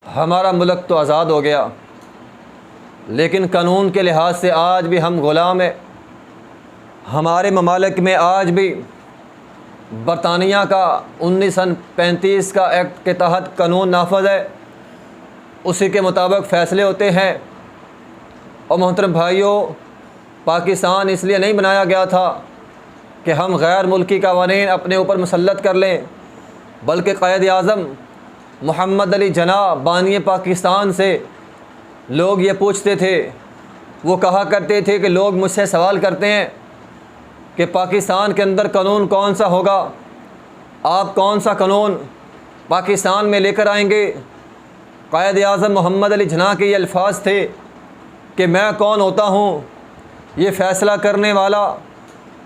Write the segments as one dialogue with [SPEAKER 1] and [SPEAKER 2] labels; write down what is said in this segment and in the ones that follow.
[SPEAKER 1] हमारा मुल्क तो आज़ाद हो गया, लेकिन कानून के लिहाज से आज भी हम ग़ुलाम हैं। हमारे ममालिक में आज भी बरतानिया का 1935 का एक्ट के तहत कानून नाफज है, उसी के मुताबिक फ़ैसले होते हैं। और मोहतरम भाइयों, पाकिस्तान इसलिए नहीं बनाया गया था कि हम गैर मुल्की कवानीन अपने ऊपर मुसल्लत कर लें, बल्कि क़ायद-ए-आज़म मोहम्मद अली जिन्ना बानी पाकिस्तान से लोग ये पूछते थे, वो कहा करते थे कि लोग मुझसे सवाल करते हैं कि पाकिस्तान के अंदर कानून कौन सा होगा, आप कौन सा कानून पाकिस्तान में लेकर आएंगे। क़ायद-ए-आज़म मोहम्मद अली जिन्ना के ये अल्फाज थे कि मैं कौन होता हूँ ये फ़ैसला करने वाला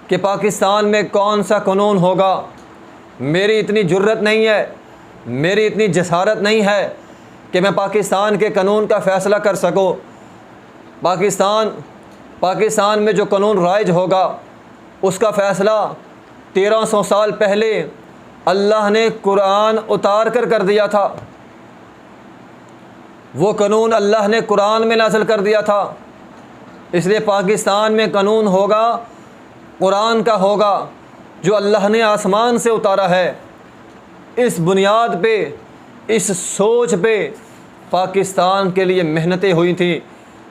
[SPEAKER 1] कि पाकिस्तान में कौन सा कानून होगा। मेरी इतनी जुर्रत नहीं है, मेरी इतनी जसारत नहीं है कि मैं पाकिस्तान के कानून का फ़ैसला कर सकूँ। पाकिस्तान में जो कानून राइज होगा उसका फ़ैसला 1300 साल पहले अल्लाह ने कुरान उतार कर दिया था। वो कानून अल्लाह ने कुरान में नाज़िल कर दिया था। इसलिए पाकिस्तान में कानून होगा, कुरान का होगा, जो अल्लाह ने आसमान से उतारा है। इस बुनियाद पे, इस सोच पे पाकिस्तान के लिए मेहनतें हुई थी,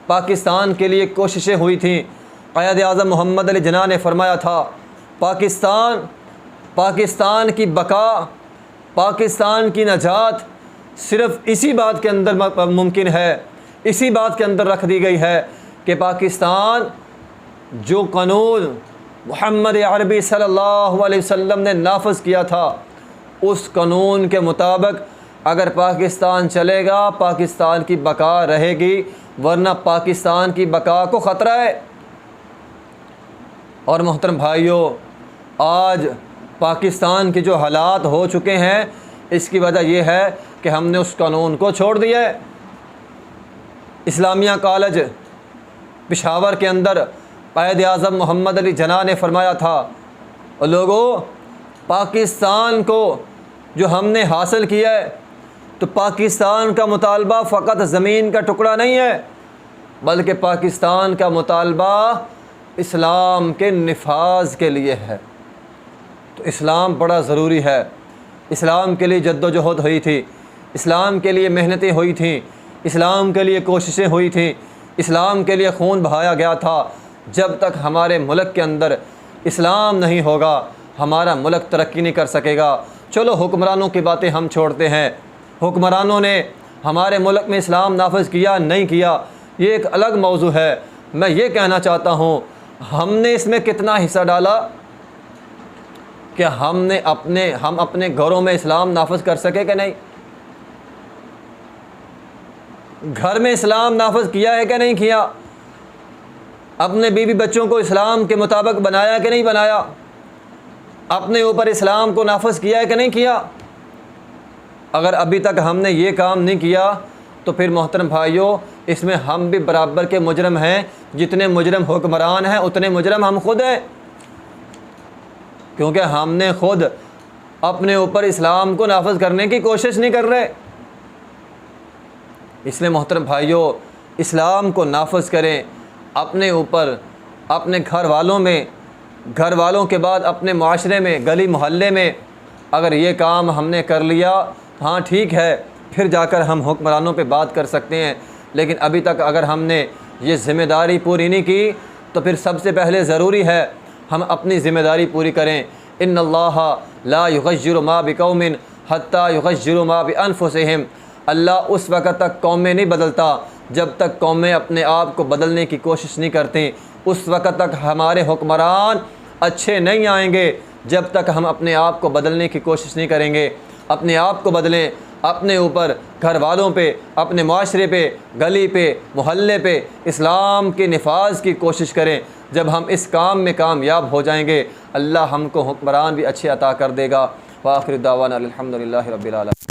[SPEAKER 1] पाकिस्तान के लिए कोशिशें हुई थी। क़ायद-ए-आज़म मोहम्मद अली जिन्ना ने फरमाया था, पाकिस्तान की बका, पाकिस्तान की नजात सिर्फ़ इसी बात के अंदर मुमकिन है, इसी बात के अंदर रख दी गई है कि पाकिस्तान जो कानून मुहम्मद अरबी सल्लल्लाहु अलैहि वसल्लम ने नाफज किया था, उस कानून के मुताबिक अगर पाकिस्तान चलेगा, पाकिस्तान की बका रहेगी, वरना पाकिस्तान की बका को ख़तरा है। और मोहतरम भाइयों, आज पाकिस्तान के जो हालात हो चुके हैं, इसकी वजह यह है कि हमने उस कानून को छोड़ दिया है। इस्लामिया कॉलेज पेशावर के अंदर क़ायद-ए-आज़म मोहम्मद अली जिन्ना ने फरमाया था, लोगों, पाकिस्तान को जो हमने हासिल किया है, तो पाकिस्तान का मुतालबा फ़कत ज़मीन का टुकड़ा नहीं है, बल्कि पाकिस्तान का मुतालबा इस्लाम के निफाज के लिए है। तो इस्लाम बड़ा ज़रूरी है। इस्लाम के लिए जद्दोजहद हुई थी, इस्लाम के लिए मेहनतें हुई थी, इस्लाम के लिए कोशिशें हुई थी, इस्लाम के लिए खून बहाया गया था। जब तक हमारे मुल्क के अंदर इस्लाम नहीं होगा, हमारा मुल्क तरक्की नहीं कर सकेगा। चलो हुक्मरानों की बातें हम छोड़ते हैं, हुक्मरानों ने हमारे मुल्क में इस्लाम नाफिज किया नहीं किया, ये एक अलग मौजू है। मैं ये कहना चाहता हूँ, हमने इसमें कितना हिस्सा डाला कि हम अपने घरों में इस्लाम नाफिज कर सके कि नहीं? घर में इस्लाम नाफिज किया है कि नहीं किया? अपने बीवी बच्चों को इस्लाम के मुताबिक बनाया कि नहीं बनाया? अपने ऊपर इस्लाम को नाफिज किया है कि नहीं किया? अगर अभी तक हमने ये काम नहीं किया, तो फिर मोहतरम भाइयों, इसमें हम भी बराबर के मुजरम हैं। जितने मुजरम हुक्मरान हैं, उतने मुजरम हम खुद हैं, क्योंकि हमने खुद अपने ऊपर इस्लाम को नाफिज करने की कोशिश नहीं कर रहे। इसलिए मोहतरम भाइयों, इस्लाम को नाफिज करें अपने ऊपर, अपने घर वालों में, घर वालों के बाद अपने माशरे में, गली मोहल्ले में। अगर ये काम हमने कर लिया, हाँ ठीक है, फिर जाकर हम हुक्मरानों पे बात कर सकते हैं। लेकिन अभी तक अगर हमने ये ज़िम्मेदारी पूरी नहीं की, तो फिर सबसे पहले ज़रूरी है हम अपनी ज़िम्मेदारी पूरी करें। इन्नल्लाह ला युग़य्यिरु मा बिक़ौमिन हत्ता युग़य्यिरु मा बिअन्फुसिहिम। अल्लाह उस वक़्त तक कौमें नहीं बदलता जब तक कौमें अपने आप को बदलने की कोशिश नहीं करती। उस वक़्त तक हमारे हुक्मरान अच्छे नहीं आएंगे जब तक हम अपने आप को बदलने की कोशिश नहीं करेंगे। अपने आप को बदलें, अपने ऊपर, घर वालों पे, अपने माशरे पे, गली पे, मोहल्ले पे इस्लाम के निफाज की कोशिश करें। जब हम इस काम में कामयाब हो जाएंगे, अल्लाह हमको हुक्मरान भी अच्छे अता कर देगा। व आखिर दावाना अल्हम्दुलिल्लाहि रब्बिल आलमीन।